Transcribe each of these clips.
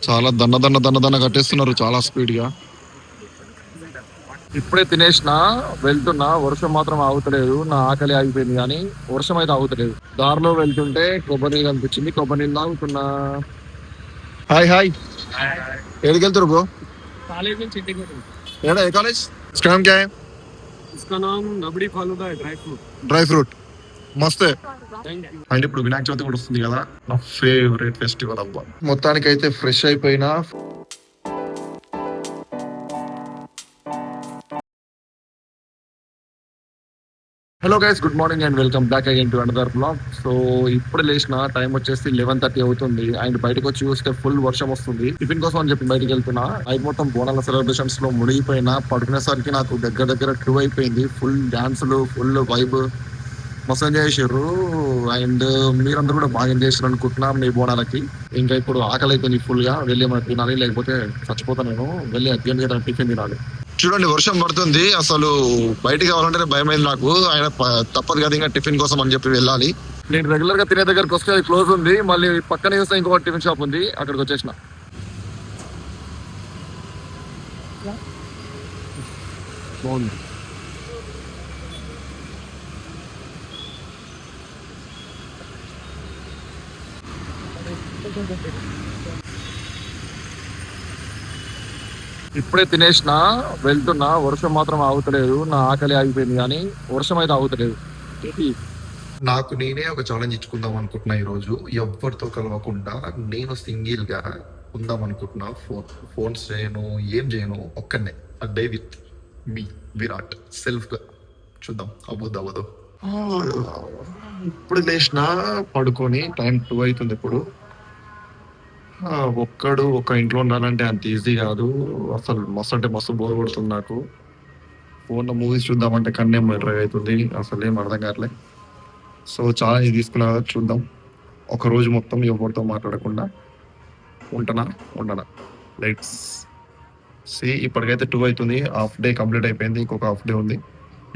చాలా దన్న కట్టేస్తున్నారు చాలా స్పీడ్ గా. ఇప్పుడే తినేసిన వెళ్తున్నా, వర్షం మాత్రం ఆగుతలేదు. నా ఆకలి ఆగిపోయింది కానీ వర్షం అయితే ఆగుతలేదు. దారిలో వెళ్తుంటే కొబ్బరి నీళ్ళు అనిపించింది, కొబ్బరి నీళ్ళు తాగుతున్నా. హాయ్ హాయ్, ఏడికి వెళ్తారు బ్రో? कॉलेज में चीटिंग करो। ఏడా ఏ కాలేజ్? इसका नाम क्या है? इसका नाम रबड़ी फालूदा है, ड्राई फ्रूट। డ్రై ఫ్రూట్ మస్తే. Thank you. అండ్ ఇప్పుడు వినాయక చవితి కూడా వస్తుంది కదా, నా ఫేవరెట్ ఫెస్టివల్ అబ్బా. మొత్తానికి అయితే ఫ్రెష్ అయిపోయినా. Hello guys, good morning and welcome back again to another blog. So ఇప్పుడు లేచిన టైం వచ్చేసి 11:30 అవుతుంది అండ్ బయటకు వచ్చి చూస్తే ఫుల్ వర్షం వస్తుంది. టిఫిన్ కోసం అని చెప్పి బయటకు వెళ్తున్నా. నైట్ మొత్తం బోనాల సెలబ్రేషన్స్ లో మునిగిపోయినా, పడుకునేసరికి నాకు దగ్గర 2 అయిపోయింది. ఫుల్ డాన్సులు, ఫుల్ వైబ్, మస్తు ఎంజాయ్ చేసారు. అండ్ మీరందరూ కూడా బాగా ఎంజాయ్ చేశారు అనుకుంటున్నా మీ బోనాలకి. ఇంకా ఇప్పుడు ఆకలి అయిపోయింది ఫుల్ గా, వెళ్ళి ఏమైనా తినాలి, లేకపోతే చచ్చిపోతా నేను. వెళ్ళి అర్జెంట్ గా టిఫిన్ తినాలి. చూడండి వర్షం పడుతుంది, అసలు బయటికి కావాలంటే భయమైంది నాకు. ఆయన తప్పదు కదా ఇంకా టిఫిన్ కోసం అని చెప్పి వెళ్ళాలి. నేను రెగ్యులర్ గా తినే దగ్గరకు వస్తే అది క్లోజ్ ఉంది, మళ్ళీ పక్కనే చూస్తే ఇంకొక టిఫిన్ షాప్ ఉంది, అక్కడికి వచ్చేసిన. బాగుంది. ఇప్పుడే తినేసిన వెళ్తున్నా, వర్షం మాత్రం ఆగుతలేదు. నా ఆకలి ఆగిపోయింది కానీ వర్షం అయితే ఆగుతలేదు. నాకు నేనే ఒక ఛాలెంజ్ ఇచ్చుకుందాం అనుకుంటున్నా ఈ రోజు. ఎవరితో కలవకుండా నేను సింగిల్ గా ఉందాం అనుకుంటున్నా. ఫోన్స్ చేయను, ఏం చేయను, ఒక్కనే day with me Virat self గా. చూద్దాం అవ్వదు. ఇప్పుడు లేచిన పడుకొని, టైం 2 అవుతుంది ఇప్పుడు. ఒక్కడు ఒక ఇంట్లో ఉండాలంటే అంత ఈజీ కాదు. అసలు మస్తు అంటే మస్తు బోర్ కొడుతుంది నాకు. ఫోన్లో మూవీస్ చూద్దామంటే కన్నేం డ్రైవ్ అవుతుంది, అసలు ఏం అర్థం కావట్లే. సో చాలా ఇది తీసుకున్నా కదా, చూద్దాం. ఒక రోజు మొత్తం ఎవరితో మాట్లాడకుండా ఉండనా లెట్స్ సీ. ఇప్పటికైతే 2 అవుతుంది, హాఫ్ డే కంప్లీట్ అయిపోయింది, ఇంకొక హాఫ్ డే ఉంది.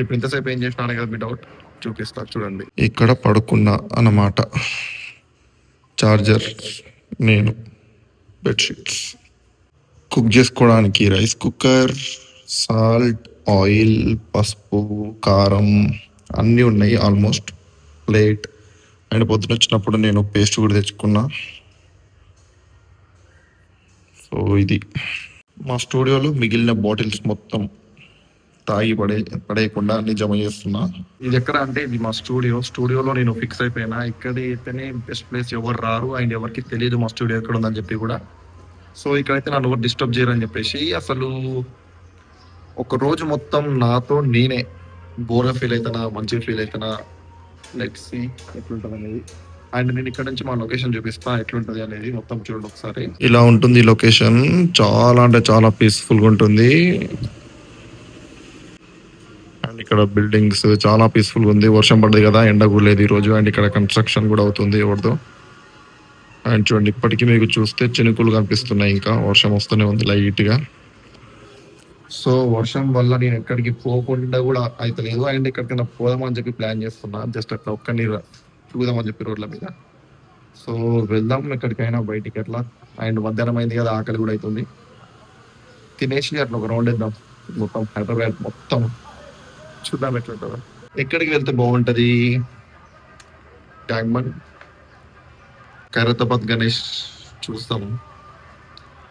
ఇప్పుడు ఇంతసేపు ఏం చేసినా కదా మీ డౌట్, చూపిస్తా చూడండి. ఇక్కడ పడుకున్నా అన్నమాట. చార్జర్, నేను, బెడ్షీట్స్, కుక్ చేసుకోవడానికి రైస్ కుక్కర్, సాల్ట్, ఆయిల్, పసుపు, కారం అన్నీ ఉన్నాయి ఆల్మోస్ట్. ప్లేట్ అండ్ పొద్దున వచ్చినప్పుడు నేను పేస్ట్ కూడా తెచ్చుకున్నా. సో ఇది మా స్టూడియోలో మిగిలిన బాటిల్స్ మొత్తం తాగి పడేయకుండా అన్ని జమ చేస్తున్నా. ఇది ఎక్కడ అంటే ఇది మా స్టూడియోలో నేను ఫిక్స్ అయిపోయినా. ఇక్కడ అయితేనే బెస్ట్ ప్లేస్, ఎవరు రారు అండ్ ఎవరికి తెలియదు మా స్టూడియో ఎక్కడ ఉందని చెప్పి కూడా. సో ఇక్కడైతే నన్ను ఎవరు డిస్టర్బ్ చేయరని చెప్పేసి అసలు ఒక రోజు మొత్తం నాతో నేనే. బోర్గా ఫీల్ అవుతానా, మంచిగా ఫీల్ అవుతానా, లెట్స్ సీ ఎట్లుంటుంది అనేది. అండ్ నేను ఇక్కడ నుంచి మా లొకేషన్ చూపిస్తా ఎట్లుంటది అనేది. మొత్తం చూడండి ఒకసారి. ఇలా ఉంటుంది లొకేషన్, చాలా అంటే చాలా పీస్ఫుల్ గా ఉంటుంది. అండ్ ఇక్కడ బిల్డింగ్స్ చాలా పీస్ఫుల్ గా ఉంది. వర్షం పడ్డది కదా, ఎండ కూడా లేదు ఈ రోజు. అండ్ ఇక్కడ కన్స్ట్రక్షన్ కూడా అవుతుంది ఎవరిదో. అండ్ చూడండి ఇప్పటికీ మీకు చూస్తే చినుకులు కనిపిస్తున్నాయి, ఇంకా వర్షం వస్తూనే ఉంది లైట్ గా. సో వర్షం వల్ల నేను ఎక్కడికి పోకుండా కూడా అయితే లేదు. అండ్ ఎక్కడికైనా పోదామని చెప్పి ప్లాన్ చేస్తున్నా, జస్ట్ అట్లా ఒక్కని చూద్దామని చెప్పి రోడ్ల మీద. సో వెళ్దాం ఎక్కడికైనా బయటికి అట్లా. అండ్ మధ్యాహ్నం అయింది కదా, ఆకలి కూడా అవుతుంది. తినేసి అట్లా ఒక రౌండ్ వేద్దాం మొత్తం హైదరాబాద్ మొత్తం, చూద్దాం ఎట్లుంటుందో. ఎక్కడికి వెళ్తే బాగుంటది? ట్యాంక్ బండ్, ఖైరతాబాద్ గణేష్ చూస్తాము.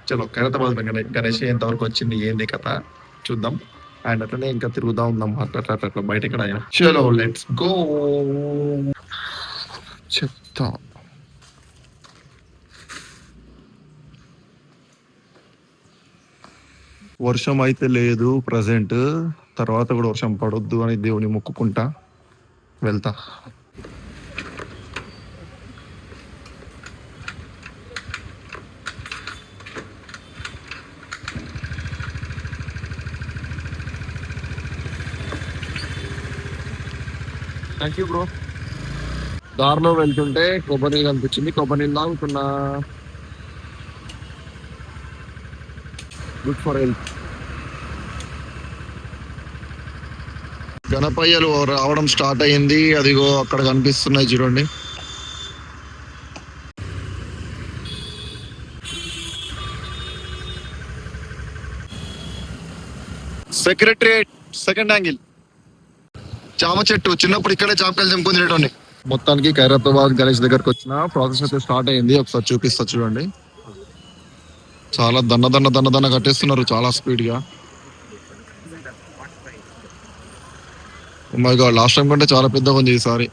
చలో ఖైరతాబాద్ గణేష్ ఎంతవరకు వచ్చింది, ఏంది కథ చూద్దాం. అండ్ అట్లనే ఇంకా తిరుగుతా ఉందాం అట్లా బయట ఇక్కడ అయినా. చలో లెట్స్ గో. చెప్తా. వర్షం అయితే లేదు ప్రజెంట్, తర్వాత కూడా వర్షం పడొద్దు అని దేవుని మొక్కుకుంటా వెళ్తా. Thank you bro. దారిలో వెళ్తుంటే కొబ్బరి నీళ్ళు అనిపించింది, కొబ్బరి నీళ్ళు తాగుతున్నా. Good for health. గణపయ్యలు రావడం స్టార్ట్ అయ్యింది, అదిగో అక్కడ కనిపిస్తున్నాయి చూడండి. Secretariat second angle. జామ చెట్టు చిన్నప్పుడు ఇక్కడే జామకాయలు తెంపుకుని తినేటోని. మొత్తానికి ఖైరతాబాద్ గణేష్ దగ్గరకు వచ్చిన ప్రాసెస్ అయితే స్టార్ట్ అయింది. ఒకసారి చూపిస్తా చూడండి. చాలా దన్న కట్టేస్తున్నారు చాలా స్పీడ్ గా. మై గాడ్, లాస్ట్ టైం కంటే చాలా పెద్దగా ఉంది ఈసారి.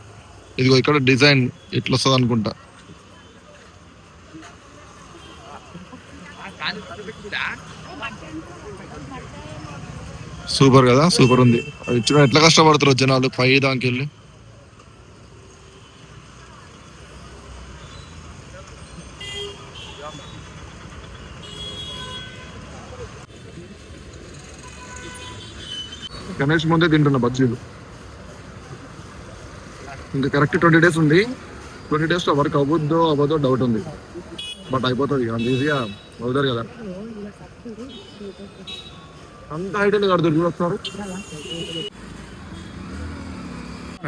ఇదిగో ఇక్కడ డిజైన్ ఇట్లా వస్తుంది అనుకుంటా. సూపర్ కదా, సూపర్ ఉంది. అది చూడండి ఎట్లా కష్టపడుతారు జనాలు పై దానికి వెళ్ళి. గణేష్ ముందే తింటున్నా బజ్జీలు. ఇంకా కరెక్ట్ 20 days ఉంది. 20 days లో వర్క్ అవ్వదో డౌట్ ఉంది. బట్ అయిపోతుంది అంత ఈజీగా అవుతారు కదా. అంత ఐడియా కడుతున్నారు చూడొస్తారు.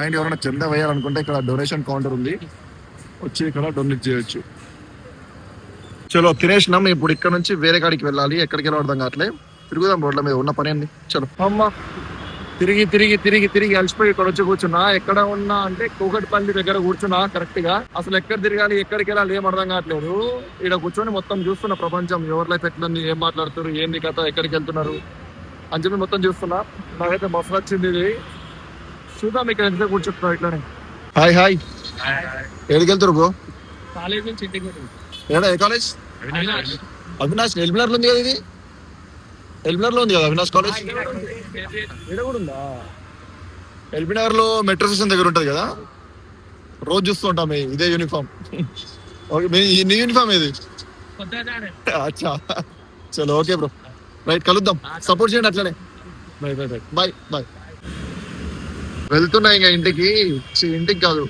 అండ్ ఎవరైనా చందా వేయాలనుకుంటే ఇక్కడ డొనేషన్ కౌంటర్ ఉంది, వచ్చి ఇక్కడ డొనేట్ చేయొచ్చు. చలో తినేసినాం. ఇప్పుడు ఇక్కడ నుంచి వేరే కాడికి వెళ్ళాలి. ఎక్కడికి వెళ్ళి అర్థం కావట్లే. తిరుగుదాం రోడ్ల మీద, ఉన్న పని అండి. చలో అమ్మ. తిరిగి అలసిపోయి ఇక్కడ వచ్చి కూర్చున్నా. ఎక్కడ ఉన్నా అంటే కూకట్పల్లి దగ్గర కూర్చున్నా కరెక్ట్ గా. అసలు ఎక్కడ తిరగాలి ఎక్కడికి వెళ్ళాలి ఏం అర్థం కావట్లేదు. ఇక్కడ కూర్చొని మొత్తం చూస్తున్నా ప్రపంచం, ఎవరి లైఫ్ ఎట్లుంది, ఏం మాట్లాడుతారు, ఏంది కథ, ఎక్కడికి వెళ్తున్నారు అని చెప్పి మొత్తం చూస్తున్నా. నాకైతే మస్తు నచ్చింది ఇది. చూద్దాం ఇక్కడ ఎంత కూర్చుంటున్నా ఇట్లానే. హాయ్ ఎక్కడికి వెళ్తారు బ్రో? కాలేజ్ నుంచి ఇంటికి పోతాం. ఏడా ఏ కాలేజ్? అవినాష్ ఎల్బినార్ లో ఉంది కదా ఇది. ఎల్బినార్ లో ఉంది కదా అవినాష్ కాలేజ్. ఎల్బినార్ లో మెట్రో స్టేషన్ దగ్గర ఉంటది కదా. రోజు చూస్తూ ఉంటాం ఇదే యూనిఫామ్. నీ యూనిఫామ్ ఏది? అచ్చా చలో ఓకే బ్రో, రైట్ కలుద్దాం. సపోర్ట్ చేయండి అట్లనే. బాయ్. వెళ్తున్నా ఇంకా ఇంటికి కాదు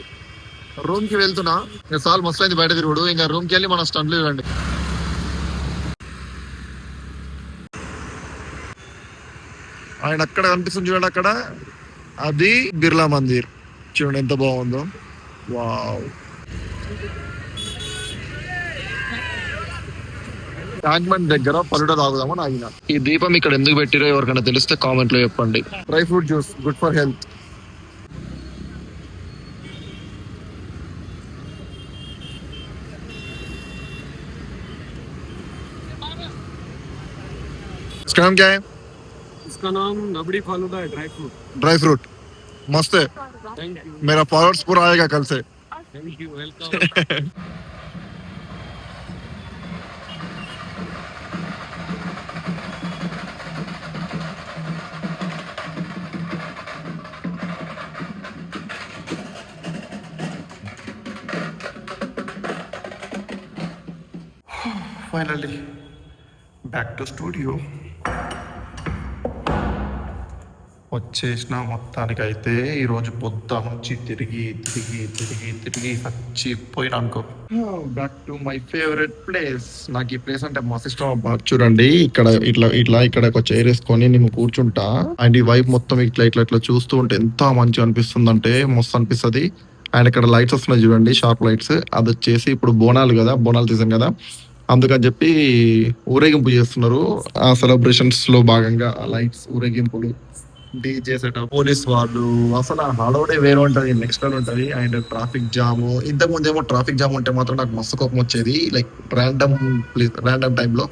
రూమ్ కి వెళ్తున్నా. ఇంకా సాల్ మస్తు అయింది బయట తిరుగుడు. ఇంకా రూమ్ కి వెళ్ళి మన స్టంట్లు ఇవ్వండి. ఆయన అక్కడ కనిపిస్తుంది చూడండి, అక్కడ అది బిర్లా మందిర్. చూడండి ఎంత బాగుందో. వావ్. ట్యాంక్మెంట్ దగ్గర పలుట తాగుదామని ఆగిన. ఈ దీపం ఇక్కడ ఎందుకు పెట్టిరో ఎవరికైనా తెలిస్తే కామెంట్ లో చెప్పండి. Dry fruit juice good for health. इसका नाम क्या है? इसका नाम रबड़ी फालूदा है, ड्राई फ्रूट मस्त है. Thank you. मेरा फॉलोअर्स पूरा आएगा कल से. Thank you, welcome. Finally back to studio వచ్చేసిన. మొత్తానికి అయితే ఈరోజు పొద్దు నుంచి తిరిగి చచ్చిపోయినా అనుకో. Back to my favourite place. నాకు ఈ ప్లేస్ అంటే మస్తు ఇష్టం. చూడండి ఇక్కడ ఇక్కడ ఒక చైర్ వేసుకొని నేను కూర్చుంటా. అండ్ ఈ వైపు మొత్తం ఇట్లా చూస్తూ ఉంటే ఎంత మంచిగా అనిపిస్తుంది అంటే మస్తు అనిపిస్తుంది. అండ్ ఇక్కడ లైట్స్ వస్తున్నాయి చూడండి, షార్ప్ లైట్స్. అది వచ్చేసి ఇప్పుడు బోనాలు సీజన్ కదా, అందుకని చెప్పి ఊరేగింపు చేస్తున్నారు. ఆ సెలబ్రేషన్స్ లో భాగంగా లైట్స్, ఊరేగింపులు, డీజే సెటప్, పోలీస్ వాళ్ళు, అసలు ఆ హడావుడే వేరే ఉంటది, నెక్స్ట్ లెవెల్ ఉంటది. And traffic jam. ఇంతకు ముందు ఏమో ట్రాఫిక్ జామ్ ఉంటే మాత్రం నాకు మస్తు కోపం వచ్చేది, లైక్ ర్యాండమ్ టైంలో.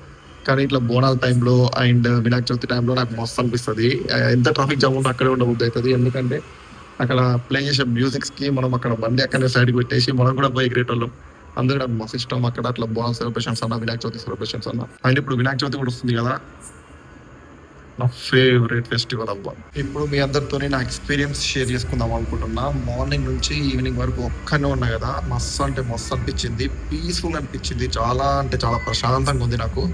కానీ ఇట్లా బోనాల టైంలో అండ్ వినాయక చవితి టైంలో నాకు మస్తు అనిపిస్తుంది. ఎంత ట్రాఫిక్ జామ్ ఉంటే అక్కడే ఉండబుద్ధి అవుతుంది. ఎందుకంటే అక్కడ ప్లే చేసే మ్యూజిక్స్ కి మనం అక్కడ బండి అక్కడనే సైడ్కి పెట్టేసి మనం కూడా పోయి గ్రేట్ వాళ్ళం. అందుకే నాకు మస్తు ఇష్టం అక్కడ అట్లా బోనల్ సెలబ్రేషన్స్ అన్న, వినాయక చవితి సెలబ్రేషన్స్ అన్న. అండ్ ఇప్పుడు వినాయక చవితి కూడా వస్తుంది కదా, నా ఫేవరెట్ ఫెస్టివల్ అవ్వ. ఇప్పుడు మీ అందరితో నా ఎక్స్పీరియన్స్ షేర్ చేసుకుందాం అనుకుంటున్నా. మార్నింగ్ నుంచి ఈవినింగ్ వరకు ఒక్కనే ఉన్నా కదా, మస్తు అంటే మస్తు అనిపించింది. పీస్ఫుల్ అనిపించింది. చాలా అంటే చాలా ప్రశాంతంగా ఉంది నాకు.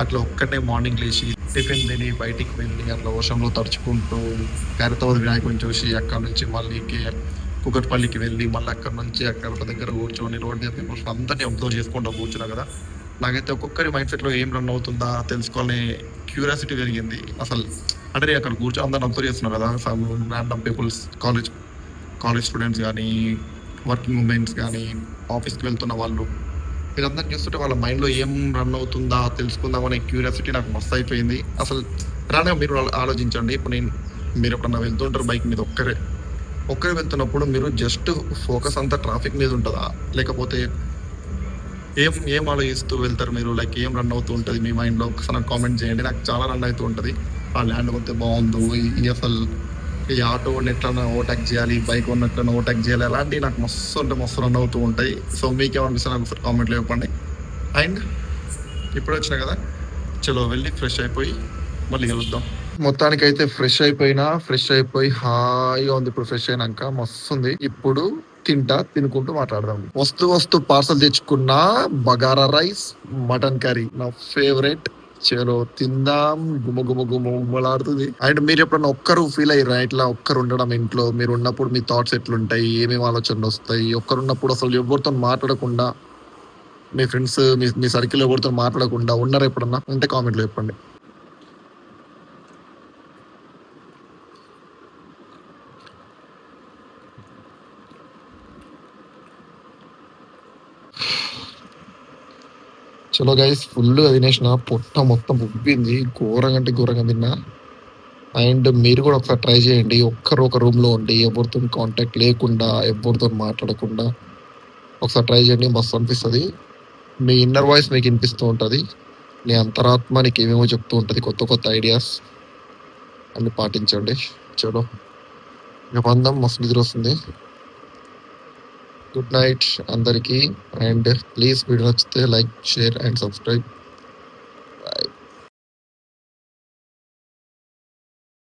అట్లా ఒక్కటే మార్నింగ్ లేచి టిఫిన్ తిని బయటికి వెళ్ళి అట్లా వర్షంలో తడుచుకుంటూ ఖైరతాబాద్ వినాయకుడిని చూసి అక్కడ నుంచి మళ్ళీ కూకట్పల్లికి వెళ్ళి మళ్ళీ అక్కడ నుంచి అక్కడ దగ్గర కూర్చొని రోడ్ మీద అందరినీ అబ్జర్వ్ చేసుకుంటూ కూర్చున్నా కదా. నాకైతే ఒక్కొక్కరి మైండ్ సెట్లో ఏం రన్ అవుతుందా తెలుసుకోవాలని క్యూరియాసిటీ పెరిగింది. అసలు అంటే అక్కడ కూర్చొని అందరిని అబ్జర్వ్ చేస్తున్నా కదా, some random peoples, college students కానీ, వర్కింగ్ ఉమెన్స్ కానీ, ఆఫీస్కి వెళ్తున్న వాళ్ళు, వీళ్ళందరినీ చూస్తుంటే వాళ్ళ మైండ్లో ఏం రన్ అవుతుందా తెలుసుకుందామనే క్యూరియాసిటీ నాకు మస్తు అయిపోయింది. అసలు రానా మీరు ఆలోచించండి. ఇప్పుడు మీరు ఎప్పుడన్నా వెళ్తుంటారు బైక్ మీద ఒక్కరే వెళ్తున్నప్పుడు మీరు జస్ట్ ఫోకస్ అంతా ట్రాఫిక్ మీద ఉంటుందా? లేకపోతే ఏం ఆలోచిస్తూ వెళ్తారు మీరు? లైక్ ఏం రన్ అవుతూ ఉంటుంది మీ మైండ్‌లో? ఒకసారి నాకు కామెంట్ చేయండి. నాకు చాలా రన్ అవుతూ ఉంటది. ఆ ల్యాండ్ కొడితే బాగుండు. అసలు ఈ ఆటో వాడిని ఎట్లన్నా ఓవర్‌టేక్ చేయాలి. బైక్ వాడిని ఎట్లన్నా ఓవర్‌టేక్ చేయాలి. అలాంటివి నాకు మస్తు అంటే మస్తు రన్ అవుతూ ఉంటాయి. సో మీకేమనిపిస్తుంది నాకు ఒకసారి కామెంట్‌లో చెప్పండి. అండ్ ఇప్పుడే వచ్చినా కదా! చలో వెళ్ళి ఫ్రెష్ అయిపోయి మళ్ళీ కలుద్దాం. మొత్తానికైతే ఫ్రెష్ అయిపోయి హాయిగా ఉంది. ఇప్పుడు ఫ్రెష్ అయినాక మస్తుంది. ఇప్పుడు తినుకుంటూ మాట్లాడదాం. వస్తూ పార్సల్ తెచ్చుకున్న బగారా రైస్, మటన్ కర్రీ నా ఫేవరెట్. చలో తిందాం. గుమ్మలాడుతుంది. అండ్ మీరు ఎప్పుడన్నా ఒక్కరు ఫీల్ అయ్యారా? ఇట్లా ఒక్కరు ఉండడం ఇంట్లో మీరు ఉన్నప్పుడు మీ థాట్స్ ఎట్లుంటాయి? ఏమేమి ఆలోచనలు వస్తాయి? ఒక్కరున్నప్పుడు అసలు ఎవరితో మాట్లాడకుండా మీ ఫ్రెండ్స్ మీ సర్కిల్ ఎవరితో మాట్లాడకుండా ఉన్నారా ఎప్పుడన్నా? ఉంటే కామెంట్లో చెప్పండి. చలో గైస్ ఫుల్ తినేసిన పొట్ట మొత్తం ఉబ్బింది. ఘోరంగా అంటే ఘోరంగా తిన్నా. అండ్ మీరు కూడా ఒకసారి ట్రై చేయండి. ఒక్కరు ఒక రూమ్ లో ఉండి ఎవరితో కాంటాక్ట్ లేకుండా ఎవరితో మాట్లాడకుండా ఒకసారి ట్రై చేయండి. మస్తు అనిపిస్తుంది. మీ ఇన్నర్ వాయిస్ మీకు వినిపిస్తూ ఉంటది. మీ అంతరాత్మ నీకు ఏమేమో చెప్తూ ఉంటది. కొత్త ఐడియాస్ అన్ని పాటించండి. చలో ఇక పందం. మస్తు నిద్ర వస్తుంది. గుడ్ నైట్ అందరికి. అండ్ ప్లీజ్ వీడియో నచ్చితే లైక్, షేర్ అండ్ సబ్స్క్రైబ్.